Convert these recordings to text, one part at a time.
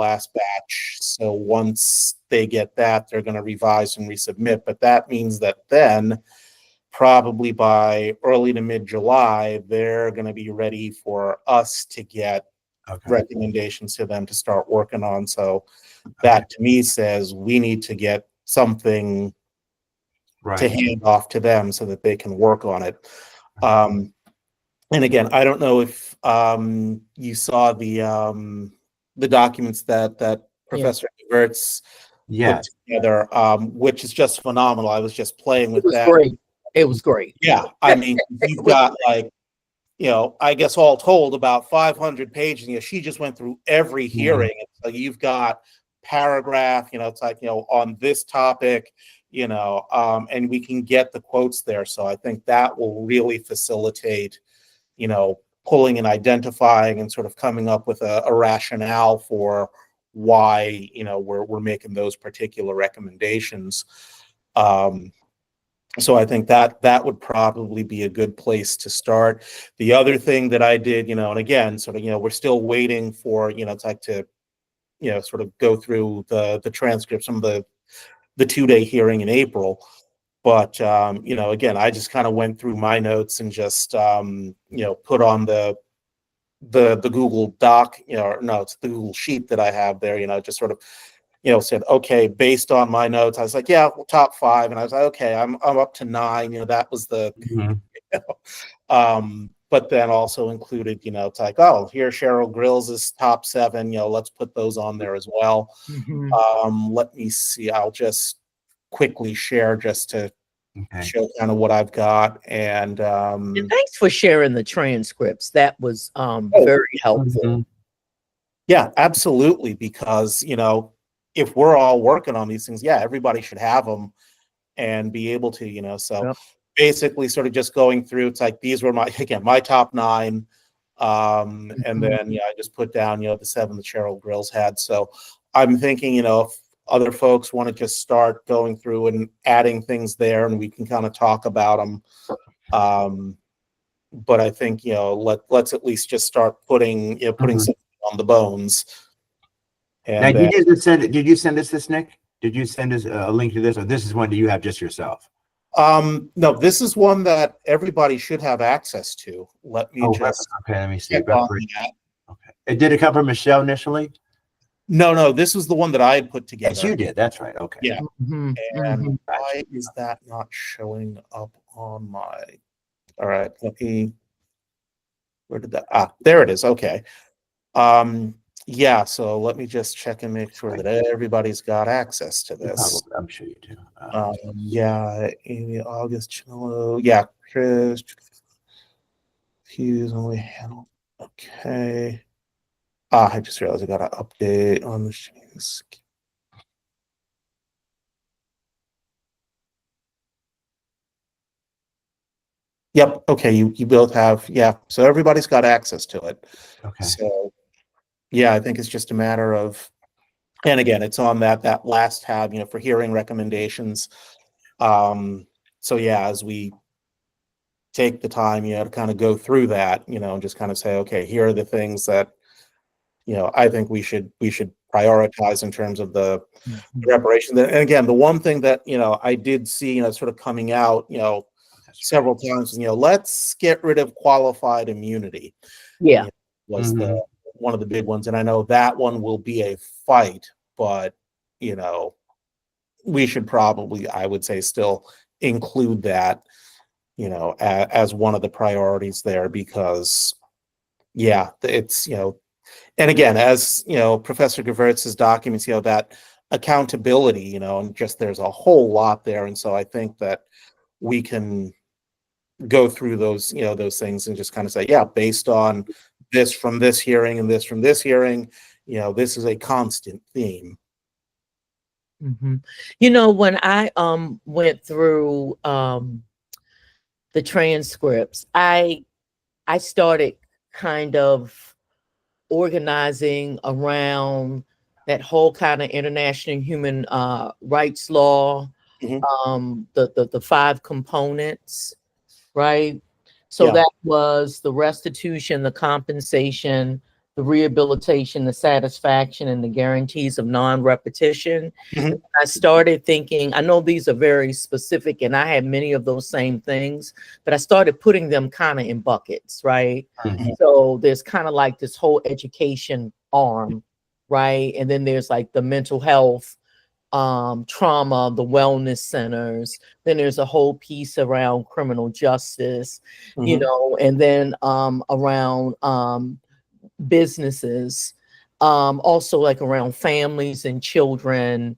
last batch. So once they get that, they're going to revise and resubmit. But that means that then probably by early to mid-July, they're going to be ready for us to get recommendations to them to start working on. So that to me says we need to get something to hand off to them so that they can work on it. And again, I don't know if you saw the documents that Professor Gertz put together, which is just phenomenal. I was just playing with that. Great. It was great. Yeah, I mean, you've got like, I guess all told about 500 pages. She just went through every hearing. So you've got paragraph, it's like, on this topic, and we can get the quotes there. So I think that will really facilitate, pulling and identifying and sort of coming up with a rationale for why, we're making those particular recommendations. So I think that would probably be a good place to start. The other thing that I did, and again, sort of, we're still waiting for, it's like to, sort of go through the transcript, some of the 2-day hearing in April. But, again, I just kind of went through my notes and just, put on the Google Doc, no, it's the Google Sheet that I have there, just sort of, said, okay, based on my notes, I was like, yeah, well, top 5. And I was like, okay, I'm up to 9, that was the, but then also included, it's like, oh, here Cheryl Grills' top 7, let's put those on there as well. Let me see, I'll just quickly share just to show kind of what I've got. And thanks for sharing the transcripts. That was very helpful. Yeah, absolutely. Because, if we're all working on these things, everybody should have them and be able to, so basically sort of just going through, it's like, these were my top 9. And then, I just put down, the 7 that Cheryl Grills had. So I'm thinking, if other folks want to just start going through and adding things there, and we can kind of talk about them. But I think, let's at least just start putting something on the bones. And now, did you send us this, Nick? Did you send us a link to this, or this is one do you have just yourself? No, this is one that everybody should have access to. Let me let me see. Did it come from Michelle initially? No, this was the one that I had put together. Yes, you did. That's right. Okay. Yeah. And why is that not showing up on my? All right, where did that? There it is. Okay. Yeah, so let me just check and make sure that everybo's got access to this. I'm sure you do. Yeah, Amy, August, Cello, yeah, Chris, Hughes, only handle. Okay. I just realized I got to update on the machines. Yep. Okay. You both have. Yeah. So everybody's got access to it. Okay. So yeah, I think it's just a matter of, and again, it's on that last tab, for hearing recommendations. So yeah, as we take the time, to kind of go through that, and just kind of say, okay, here are the things that, I think we should prioritize in terms of the reparations. And again, the one thing that, I did see, sort of coming out, several times, let's get rid of qualified immunity. Yeah. Was one of the big ones. And I know that one will be a fight, but, we should probably, I would say, still include that, as one of the priorities there, because, it's, and again, as, Professor Gewertz's documents, that accountability, and just there's a whole lot there. And so I think that we can go through those, those things and just kind of say, based on this from this hearing and this from this hearing, this is a constant theme. When I went through the transcripts, I started kind of organizing around that whole kind of international human rights law, the 5 components, right? So that was the restitution, the compensation, the rehabilitation, the satisfaction, and the guarantees of non-repetition. Mhm. I started thinking, I know these are very specific, and I had many of those same things, but I started putting them kind of in buckets, right? Mhm. So there's kind of like this whole education arm, right? And then there's like the mental health, trauma, the wellness centers. Then there's a whole piece around criminal justice, you Mhm. know, and then around businesses, also like around families and children,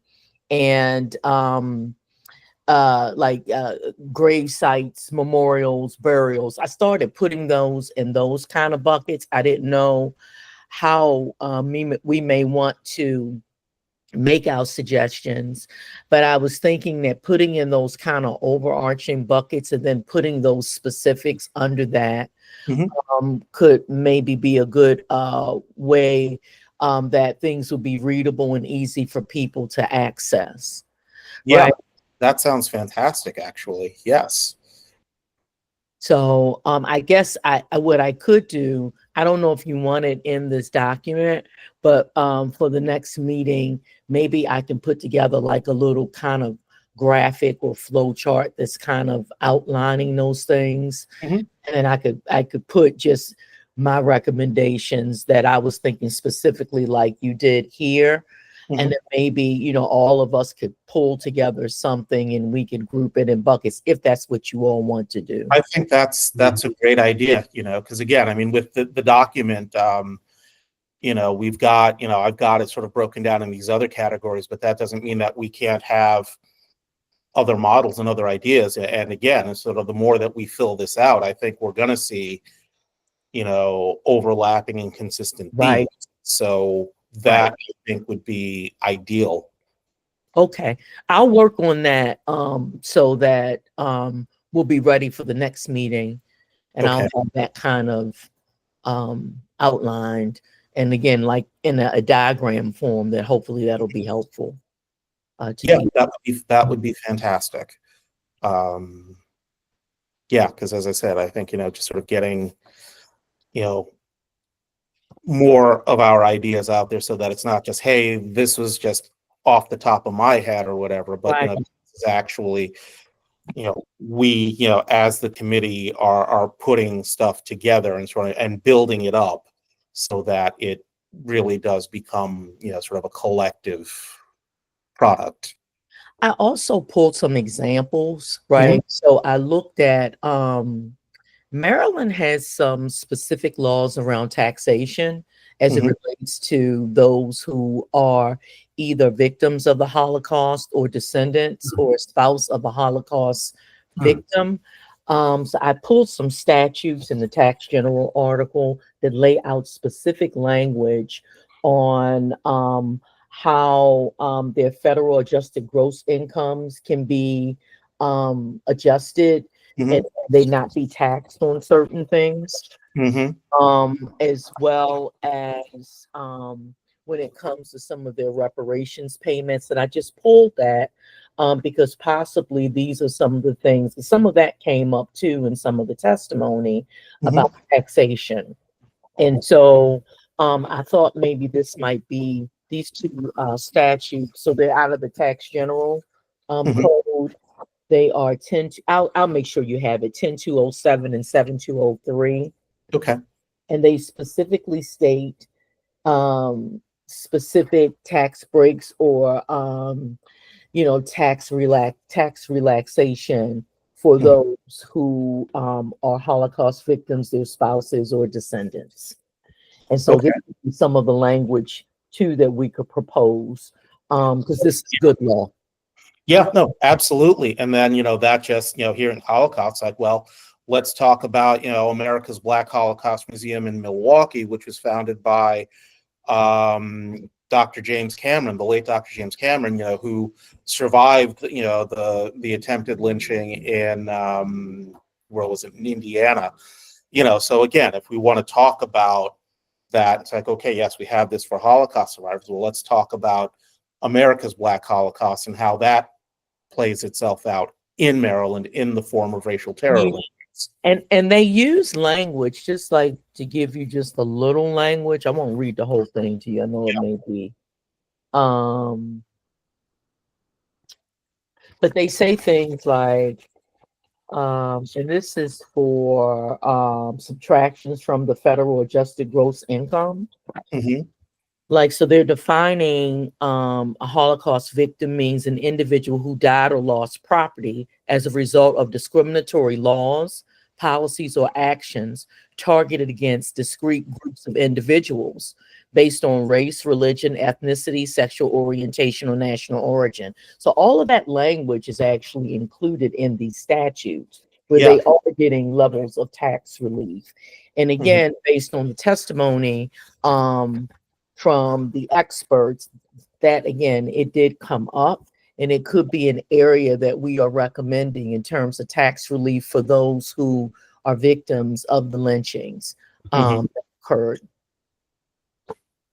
and grave sites, memorials, burials. I started putting those in those kind of buckets. I didn't know how we may want to make our suggestions, but I was thinking that putting in those kind of overarching buckets and then putting those specifics under that Mhm. could maybe be a good way that things would be readable and easy for people to access. Yeah, Right. that sounds fantastic, actually. Yes. So I guess what I could do, I don't know if you want it in this document, but for the next meeting, maybe I can put together like a little kind of graphic or flow chart that's kind of outlining those things. Mhm. And then I could put just my recommendations that I was thinking specifically like you did here. Mhm. And then maybe, you know, all of us could pull together something and we could group it in buckets if that's what you all want to do. I think that's a great idea, because again, I mean, with the document, we've got, I've got it sort of broken down in these other categories, but that doesn't mean that we can't have other models and other ideas. And again, it's sort of the more that we fill this out, I think we're going to see, overlapping and consistent Right. themes. So Right. that I think would be ideal. Okay. I'll work on that so that we'll be ready for the next meeting, and I'll Okay. have that kind of outlined. And again, like in a diagram form that hopefully that'll be helpful to Yeah, people. that would be fantastic. Um, yeah, because as I said, I think, just sort of getting, you know, more of our ideas out there so that it's not just, hey, this was just off the top of my head or whatever, but Right. this is actually, we, as the committee are putting stuff together and sort of and building it up so that it really does become, sort of a collective product. I also pulled some examples, Mhm. right? So I looked at Maryland has some specific laws around taxation as it Mhm. relates to those who are either victims of the Holocaust or descendants or spouse of a Holocaust victim. So I pulled some statutes in the Tax General article that lay out specific language on how their federal adjusted gross incomes can be adjusted and Mhm. they not be taxed on certain things, Mhm. as well as when it comes to some of their reparations payments. And I just pulled that because possibly these are some of the things, some of that came up too in some of the testimony Mhm. about taxation. And so I thought maybe this might be these two statutes. So they're out of the Tax General Mhm. code. They are 10, I'll make sure you have it, 10207 and 7203. Okay. And they specifically state specific tax breaks or tax relaxation for Mhm. those who are Holocaust victims, their spouses or descendants. And so Okay. this is some of the language too that we could propose because this is good law. Yeah, no, absolutely. And then, that just, here in Holocaust, like, well, let's talk about, America's Black Holocaust Museum in Milwaukee, which was founded by Dr. James Cameron, the late Dr. James Cameron, who survived, the attempted lynching in, where was it, in Indiana. So again, if we want to talk about that, it's like, okay, yes, we have this for Holocaust survivors. Well, let's talk about America's Black Holocaust and how that plays itself out in Maryland in the form of racial terror. And they use language, just like to give you just a little language. I won't read the whole thing to you. I know it may be. But they say things like, and this is for subtractions from the federal adjusted gross income. Mhm. Like, so they're defining a Holocaust victim means an individual who died or lost property as a result of discriminatory laws, policies, or actions targeted against discrete groups of individuals based on race, religion, ethnicity, sexual orientation, or national origin. So all of that language is actually included in these statutes where Yeah. they are getting levels of tax relief. And again, based on the testimony, from the experts, that again, it did come up, and it could be an area that we are recommending in terms of tax relief for those who are victims of the lynchings that occurred.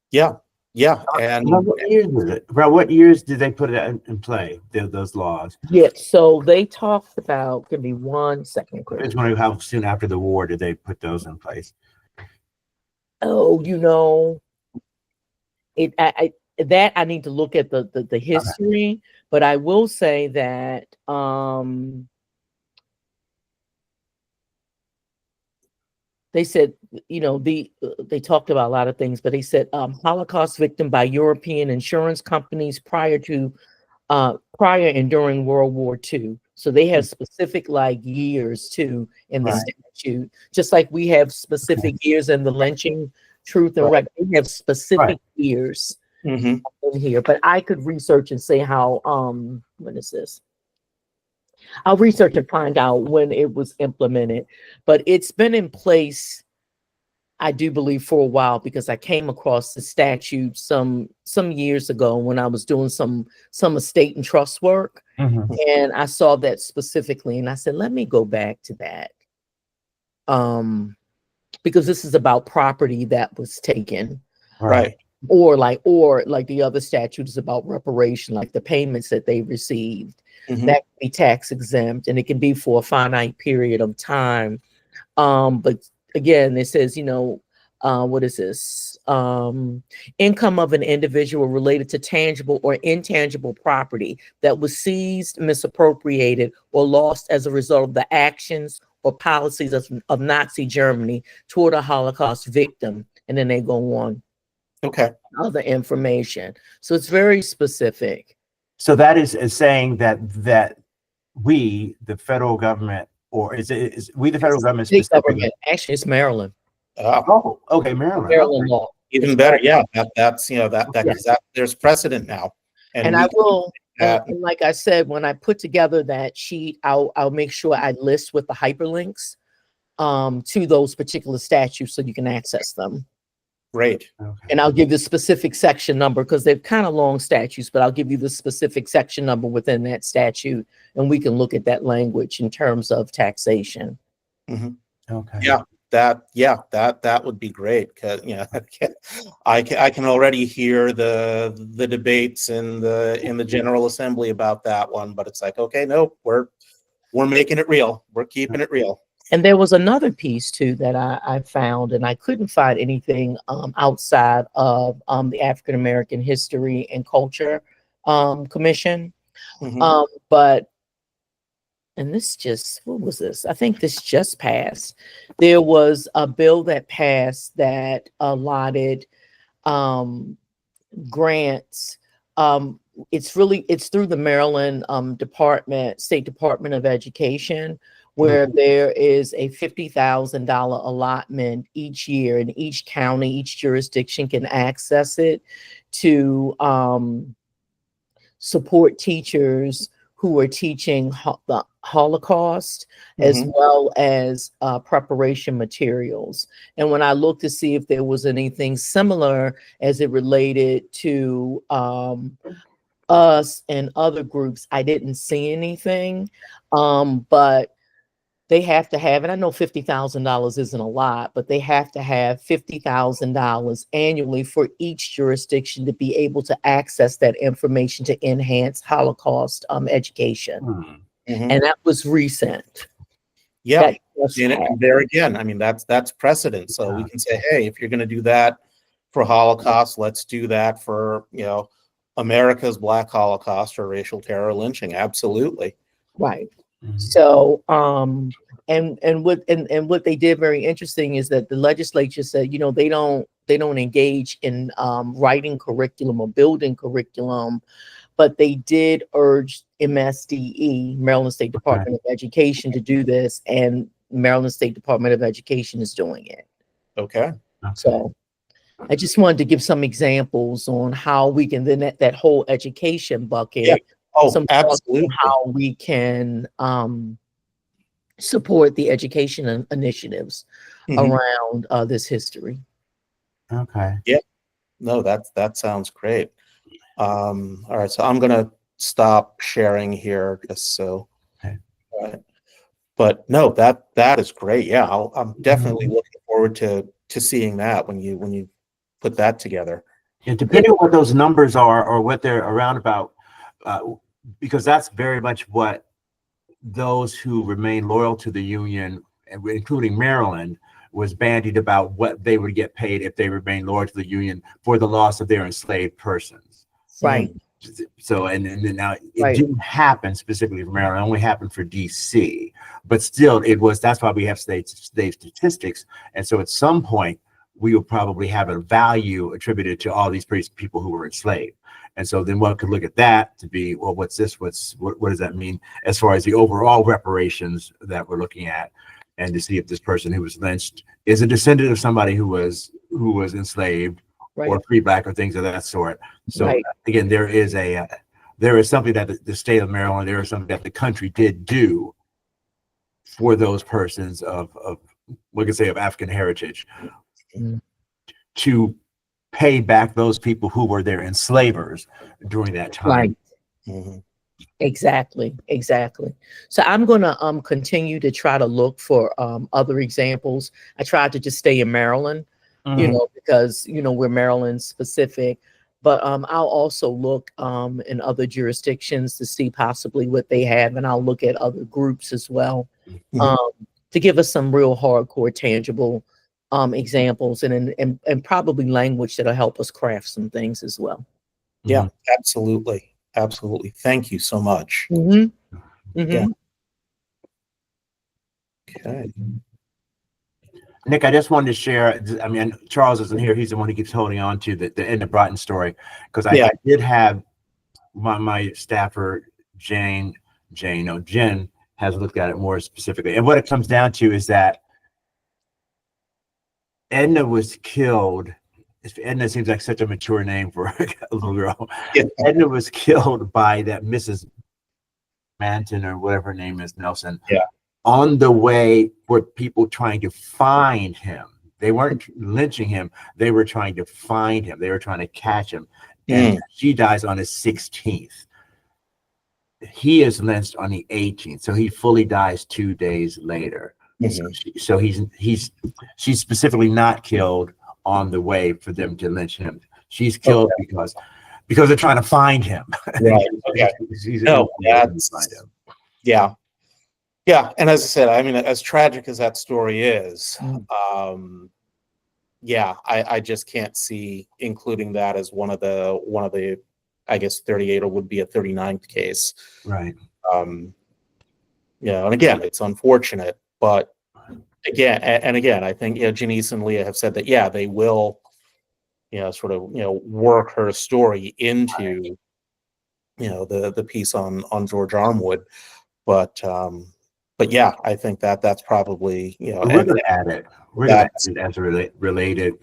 Yeah. Yeah. And Around what years was it? Around what years did they put it in play, those laws? Yeah, so they talked about, give me 1 second, I Chris. just wondering how soon after the war did they put those in place? Oh, that I need to look at the history, but I will say that they said, they talked about a lot of things, but they said Holocaust victim by European insurance companies prior and during World War II. So they have specific like years too in the statute, just like we have specific years in the lynching truth and right. They have specific years in here, but I could research and say how, when is this? I'll research and find out when it was implemented, but it's been in place, I do believe, for a while, because I came across the statute some years ago when I was doing some estate and trust work, and I saw that specifically, and I said, let me go back to that, because this is about property that was taken, right. Or like the other statute is about reparation, like the payments that they received, that can be tax exempt, and it can be for a finite period of time. But again, it says, what is this? Income of an individual related to tangible or intangible property that was seized, misappropriated, or lost as a result of the actions or policies of Nazi Germany toward a Holocaust victim. And then they go on. Okay. Other information. So it's very specific. So that is saying that we, the federal government, or is we the federal government specifically? Actually, it's Maryland. Oh, okay, Maryland. Maryland law. Even better. Yeah. That's because there's precedent now. And I will, and like I said, when I put together that sheet, I'll make sure I list with the hyperlinks to those particular statutes so you can access them. Great. Okay. And I'll give the specific section number, because they're kind of long statutes, but I'll give you the specific section number within that statute, and we can look at that language in terms of taxation. Okay. Yeah. That would be great, because I can already hear the debates in the General Assembly about that one, but it's like, okay, no, we're making it real. We're keeping it real. And there was another piece too that I found, and I couldn't find anything outside of the African American History and Culture Commission. But, and this just, what was this? I think this just passed. There was a bill that passed that allotted grants. It's through the Maryland State Department of Education, where there is a $50,000 allotment each year, and each county, each jurisdiction can access it to support teachers who are teaching the Holocaust, as well as preparation materials. And when I looked to see if there was anything similar as it related to us and other groups, I didn't see anything, but they have to have, and I know $50,000 isn't a lot, but they have to have $50,000 annually for each jurisdiction to be able to access that information to enhance Holocaust education. And that was recent. Yeah. that just And happened. there again, I mean, that's precedent. So we can say, hey, if you're going to do that for Holocaust, let's do that for, America's Black Holocaust or racial terror lynching. Absolutely. Right. Mhm. So, what they did very interesting is that the legislature said, they don't engage in writing curriculum or building curriculum, but they did urge MSDE, Maryland State Department of Education, to do this, and Maryland State Department of Education is doing it. Okay. So I just wanted to give some examples on how we can then that whole education bucket. Yeah. Oh, some thoughts on absolutely. how we can support the education initiatives Mhm. around this history. Okay. No, that sounds great. All right, so I'm gonna stop sharing here just so. Okay. But no, that is great. Yeah, I'm definitely looking forward to seeing that when you put that together. And depending on what those numbers are or what they're around about, because that's very much what those who remain loyal to the Union, including Maryland, was bandied about what they would get paid if they remained loyal to the Union for the loss of their enslaved persons. Right. So, and then now it Right. didn't happen specifically for Maryland, it only happened for DC, but still that's why we have state statistics. And so at some point, we will probably have a value attributed to all these people who were enslaved. And so then one could look at that to be, well, what's this? What does that mean as far as the overall reparations that we're looking at, and to see if this person who was lynched is a descendant of somebody who was enslaved, Right. or free black, or things of that sort. So Right. again, there is something that the state of Maryland, there is something that the country did do for those persons of we can say of African heritage, to pay back those people who were their enslavers during that time. Right. Mhm. Exactly. So I'm going to continue to try to look for other examples. I tried to just stay in Maryland, because we're Maryland specific, but I'll also look in other jurisdictions to see possibly what they have, and I'll look at other groups as well, to give us some real hardcore tangible examples, and probably language that'll help us craft some things as well. Yeah, absolutely. Thank you so much. Yeah. Okay. Nick, I just wanted to share. I mean, Charles isn't here. He's the one who keeps holding on to the end of Broughton story, because I did have my staffer Jen has looked at it more specifically, and what it comes down to is that Edna was killed. Edna seems like such a mature name for a little girl. Yeah. Edna was killed by that Mrs. Manton, or whatever her name is, Nelson. Yeah. On the way were people trying to find him. They weren't lynching him. They were trying to find him. They were trying to catch him. And she dies on the 16th. He is lynched on the 18th. So he fully dies 2 days later. So she's specifically not killed on the way for them to lynch him. She's killed because they're trying to find him. Right. Okay. Yeah. And as I said, I mean, as tragic as that story is, I just can't see including that as one of the, I guess 38 would be a 39th case. Right. And again, it's unfortunate, but again, I think, Janice and Leah have said that, they will, sort of, work her story into, the piece on George Armwood, but yeah, I think that's probably, we're going to add it. We're going to add it as related.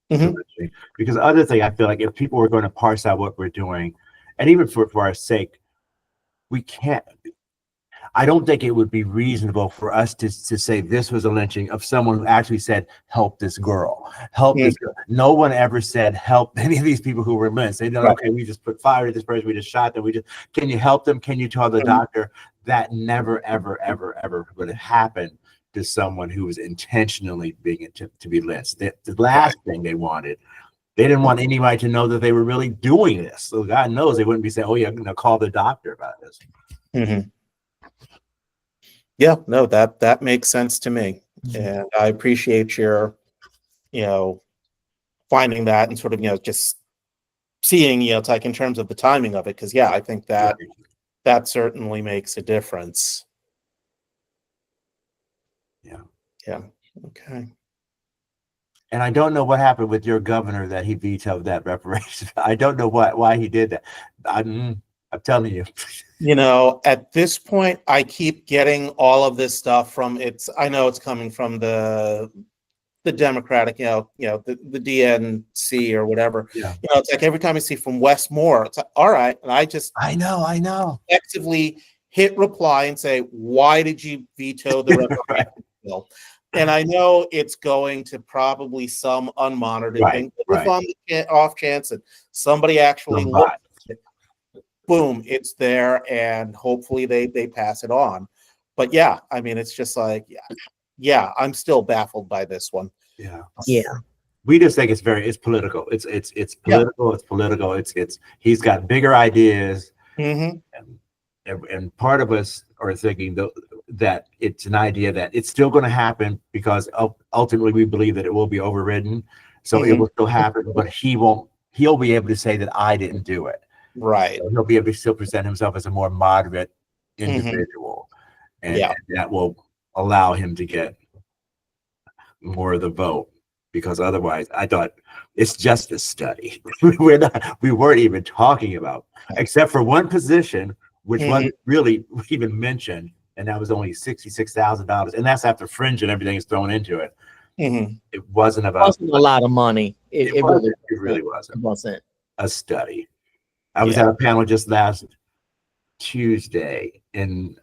Because other thing, I feel like if people were going to parse out what we're doing, and even for our sake, we can't. I don't think it would be reasonable for us to say this was a lynching of someone who actually said, help this girl, help this girl. No one ever said, help any of these people who were lynched. They know, okay, we just put fire to this person, we just shot them, can you help them? Can you tell the doctor? That never, ever, ever, ever would have happened to someone who was intentionally being to be lynched. The last thing they wanted, they didn't want anybody to know that they were really doing this. So God knows they wouldn't be saying, oh yeah, I'm going to call the doctor about this. Yeah, no, that makes sense to me. Mhm. And I appreciate your, finding that and sort of, just seeing, it's like in terms of the timing of it. Cause yeah, I think that Right. that certainly makes a difference. Yeah. Yeah. Okay. And I don't know what happened with your governor that he vetoed that reparation. I don't know why he did that. I'm telling you. At this point, I keep getting all of this stuff from I know it's coming from the Democratic, the DNC or whatever. Yeah. It's like every time I see from Westmore, it's like, all right. And I just I know. effectively hit reply and say, why did you veto the Right. referendum bill? And I know it's going to probably some unmonitored thing. But if Right. on the off chance that somebody actually Some looks, bot. boom, it's there, and hopefully they pass it on. But yeah, I mean, it's just like, yeah, I'm still baffled by this one. Yeah. Yeah. We just think it's political. It's Yeah. political. It's political. It's he's got bigger ideas. Mm-hmm. And part of us are thinking that it's an idea that it's still going to happen because ultimately we believe that it will be overridden. So it will still happen, but he'll be able to say that I didn't do it. Right. So he'll be able to still present himself as a more moderate Mm-hmm. individual. And Yeah. that will allow him to get more of the vote. Because otherwise, I thought it's just a study. We weren't even talking about, except for one position, which wasn't really even mentioned, and that was only $66,000, and that's after fringe and everything is thrown into it. Mm-hmm. It wasn't It about. wasn't a lot of money. It really It really it wasn't. a study. I was at a panel just last Tuesday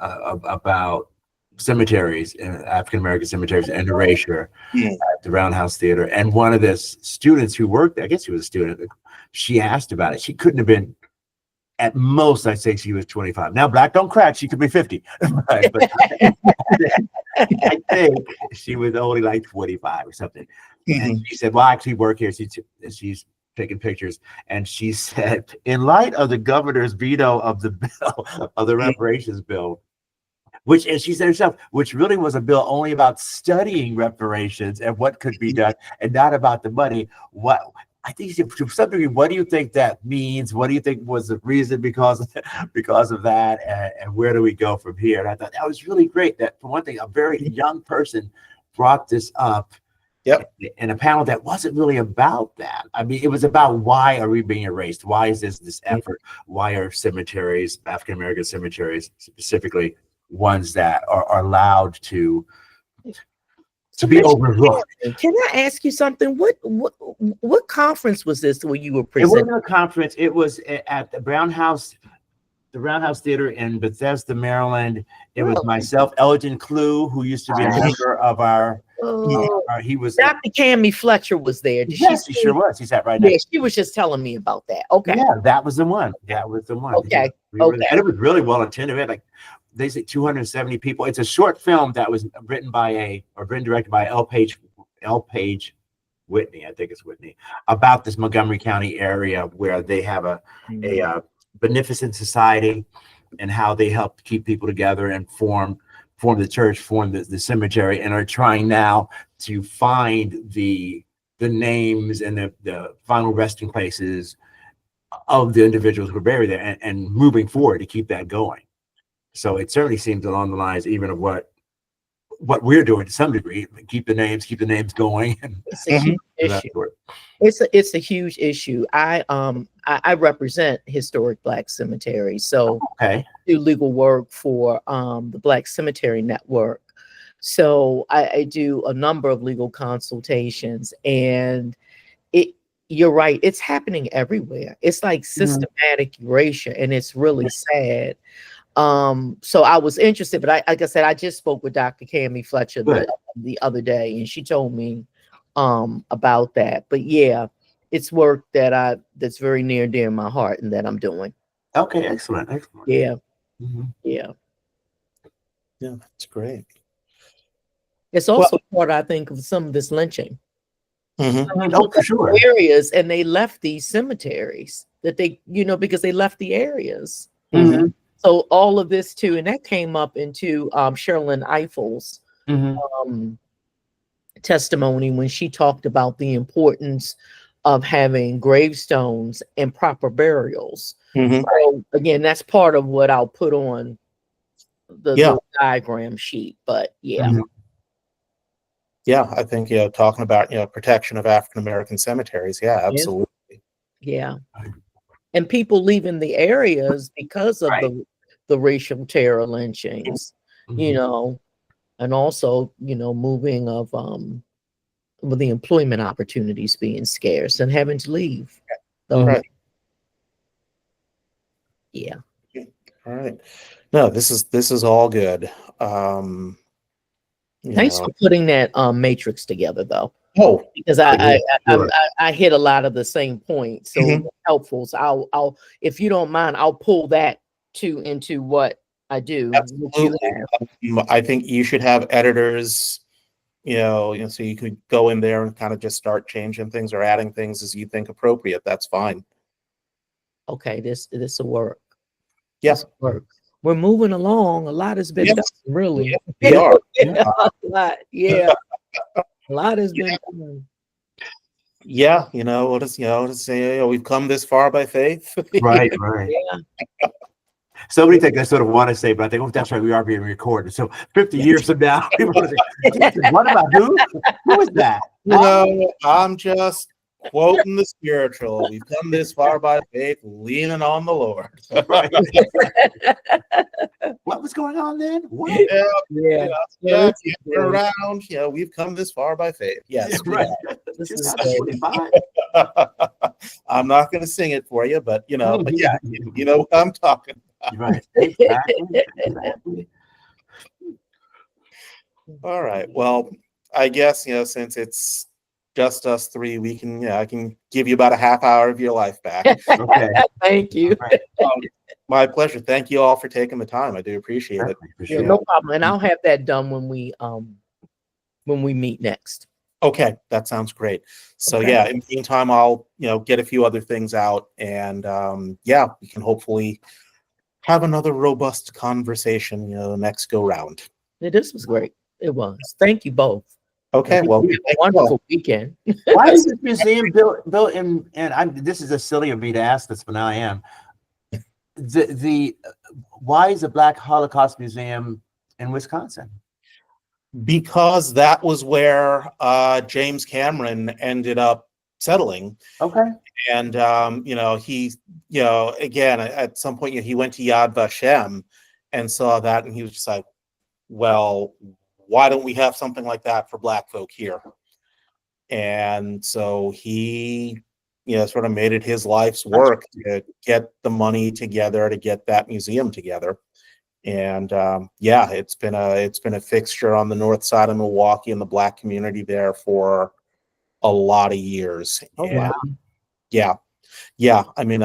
about cemeteries, African American cemeteries, and erasure at the Roundhouse Theater. And one of the students who worked there, I guess he was a student, she asked about it. She couldn't have been, at most, I say she was 25. Now, black don't crack. She could be 50. But I think she was only like 25 or something. And she said, well, I actually work here. She's taking pictures. And she said, in light of the governor's veto of the bill, of the reparations bill, which, and she said herself, which really was a bill only about studying reparations and what could be done, and not about the money. What I think, to some degree, what do you think that means? What do you think was the reason because of that, and where do we go from here? And I thought that was really great. That, for one thing, a very young person brought this up. Yep. In a panel that wasn't really about that. I mean, it was about, why are we being erased? Why is this effort? Why are cemeteries, African American cemeteries specifically, ones that are allowed to be overlooked? Can I ask you something? What conference was this where you were It presenting? wasn't a conference. It was at the Roundhouse Theater in Bethesda, Maryland. It was Really? myself, Elgin Clue, who used to be a member of our. He was. Dr. Cammy Fletcher was there. Did Yes, she he sure was. He sat right next. Yeah, she was just telling me about that. Okay. Yeah, that was the one. That was the one. Okay. And it was really well attended. We had, like, they say 270 people. It's a short film that was written directed by L. Page Whitney, I think it's Whitney, about this Montgomery County area where they have a beneficent society, and how they help keep people together and form the church, form the cemetery, and are trying now to find the names and the final resting places of the individuals who were buried there, and moving forward to keep that going. So it certainly seems along the lines even of what we're doing to some degree, keep the names going. It's a huge issue. It's a huge issue. I represent historic Black cemeteries, so okay. I do legal work for the Black Cemetery Network. So I do a number of legal consultations, and you're right, it's happening everywhere. It's like systematic erasure, and it's really sad. So I was interested, but like I said, I just spoke with Dr. Cammy Fletcher the other day, and she told me about that. But yeah, it's work that's very near and dear in my heart, and that I'm doing. Okay, excellent. Yeah. Yeah, that's great. It's also part, I think, of some of this lynching. Oh, for sure. Areas, and they left these cemeteries that they, because they left the areas. So all of this too, and that came up into Sherilyn Eiffel's Mhm. testimony when she talked about the importance of having gravestones and proper burials. Mhm. So again, that's part of what I'll put on the Yeah. diagram sheet. But yeah, Mhm. Yeah, I think, talking about, protection of African American cemeteries. Yeah, yeah, absolutely. yeah. And people leaving the areas because of Right. the racial terror lynchings, you Mhm. know, and also, moving of with the employment opportunities being scarce and having to leave. So Right. yeah. All right. No, this is all good. Um, you Thanks know, for putting that matrix together though. oh, Because Oh, yeah, sure. I hit a lot of the same points, so Mhm. helpful. So I'll if you don't mind, I'll pull that too into what I do. What you absolutely. have. I think you should have editors, so you could go in there and kind of just start changing things or adding things as you think appropriate. That's fine. Okay, this will work. Yeah. This will work. We're moving along. A lot has been Yes. done, really. We are. Yeah. A lot, yeah. A lot has been done. Yeah. What is say? We've come this far by faith. Right, right. Yeah. So many things I sort of want to say, but I think, oh, that's right, we are being recorded. So 50 years from now, people are going to say, what about who? Who is that? I'm just quoting the spiritual. We've come this far by faith, leaning on the Lord. Right. What was going on then? What? Yeah, Yeah. yeah, This if is you're great. around. We've come this far by faith. Yes, Yeah, we right. This is great. 2025. have. I'm not going to sing it for you, but yeah, you know what I'm talking about. Right. Exactly. Exactly. All right. Well, I guess since it's just us three, I can give you about a half hour of your life back. Okay. Thank you. All right. My pleasure. Thank you all for taking the time. I do appreciate it. Definitely, for Yeah, sure. no problem. And I'll have that done when we meet next. Okay, that sounds great. So Okay. yeah, in the meantime, I'll get a few other things out, and yeah, we can hopefully have another robust conversation, next go round. Yeah, this was great. It was. Thank you both. Okay, And well, have a thank you all. wonderful weekend. Why is this museum built in? And this is a silly of me to ask this, but now I am. The why is the Black Holocaust Museum in Wisconsin? Because that was where James Cameron ended up settling. Okay. And he, again, at some point, he went to Yad Vashem and saw that, and he was just like, well, why don't we have something like that for Black folk here? And so he, sort of made it his life's work to get the money together to get that museum together. And yeah, it's been a fixture on the north side of Milwaukee and the Black community there for a lot of years. Oh, And wow. yeah. I mean,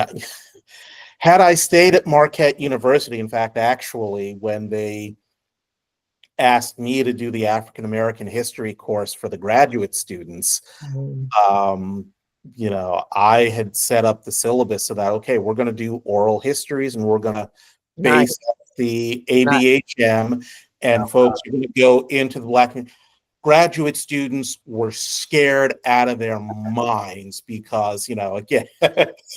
had I stayed at Marquette University, in fact, actually, when they asked me to do the African American history course for the graduate students, um, I had set up the syllabus so that, okay, we're going to do oral histories and we're going to Nice. base the ABHM, and folks are going to go into the Black graduate students were scared out of their minds because, again,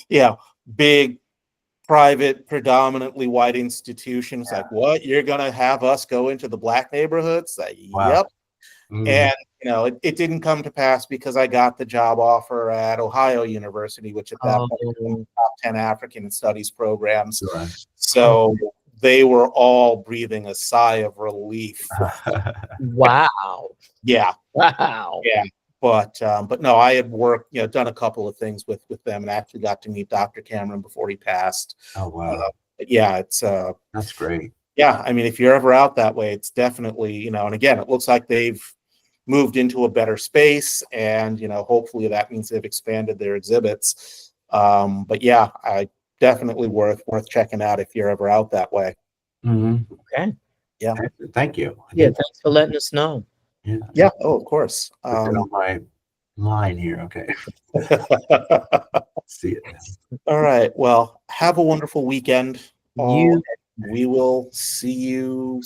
yeah, big private, predominantly white institutions like, what, you're going to have us go into the Black neighborhoods? Wow. Yep. Mhm. And it didn't come to pass because I got the job offer at Ohio University, which at that point was one of the top 10 African studies programs. Sure. So they were all breathing a sigh of relief. Wow. Yeah. Wow. Yeah. But no, I had worked, done a couple of things with them, and actually got to meet Dr. Cameron before he passed. Oh, wow. But yeah, it's That's great. yeah, I mean, if you're ever out that way, it's definitely, and again, it looks like they've moved into a better space, and hopefully that means they've expanded their exhibits. But yeah, I definitely worth checking out if you're ever out that way. Mm-hmm. Okay. Yeah. Thank you. Yeah, thanks for letting us know. Yeah. Yeah. Oh, of course. Put it on my line here. Okay. See it. All right. Well, have a wonderful weekend. You we will see you,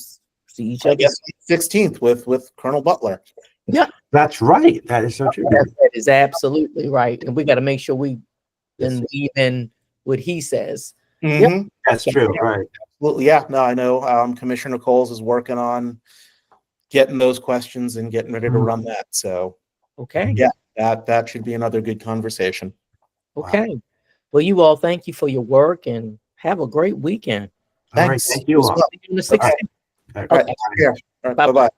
See each I other. guess, 16th with Colonel Butler. That's right. That is so true. That is absolutely right. And we got to make sure we then weave in what he says. Mhm. That's true. Right. Well, yeah, no, I know Commissioner Coles is working on getting those questions and getting ready to run that. So Okay. yeah, that should be another good conversation. Okay. Well, you all, thank you for your work and have a great weekend. All right. Thanks. Thank you all. See you on the 16th. All right. All right. Okay. Take care. All right. Bye-bye. Bye-bye.